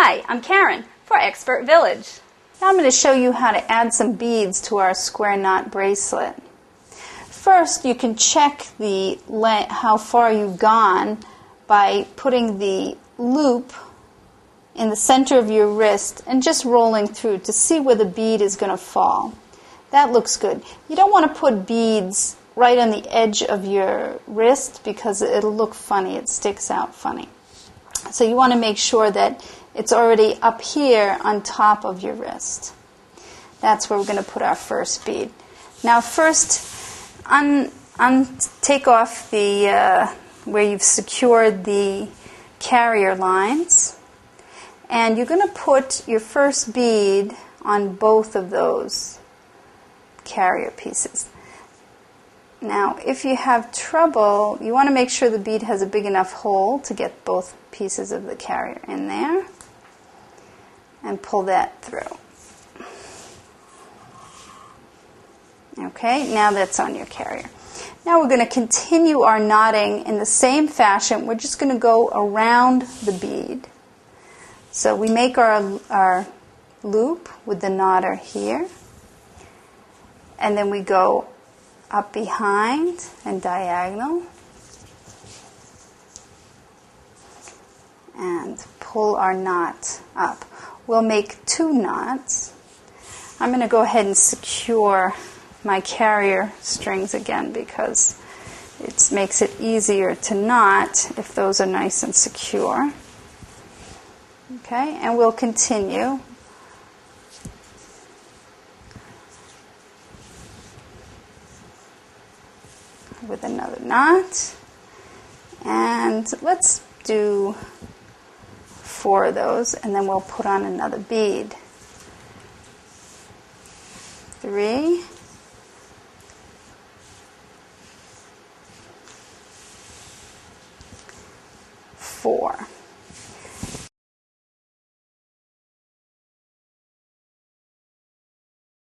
Hi, I'm Karen for Expert Village. Now I'm going to show you how to add some beads to our square knot bracelet. First, you can check the how far you've gone by putting the loop in the center of your wrist and just rolling through to see where the bead is going to fall. That looks good. You don't want to put beads right on the edge of your wrist because it'll look funny. It sticks out funny. So you want to make sure that it's already up here on top of your wrist. That's where we're going to put our first bead. Now first, take off the where you've secured the carrier lines, and you're going to put your first bead on both of those carrier pieces. Now, if you have trouble, you want to make sure the bead has a big enough hole to get both pieces of the carrier in there, and pull that through. Okay, now that's on your carrier. Now we're going to continue our knotting in the same fashion. We're just going to go around the bead. So we make our loop with the knotter here, and then we go up behind and diagonal and pull our knot up. We'll make 2 knots. I'm going to go ahead and secure my carrier strings again because it makes it easier to knot if those are nice and secure. Okay, and we'll continue. With another knot, and let's do 4 of those, and then we'll put on another bead. 3, 4.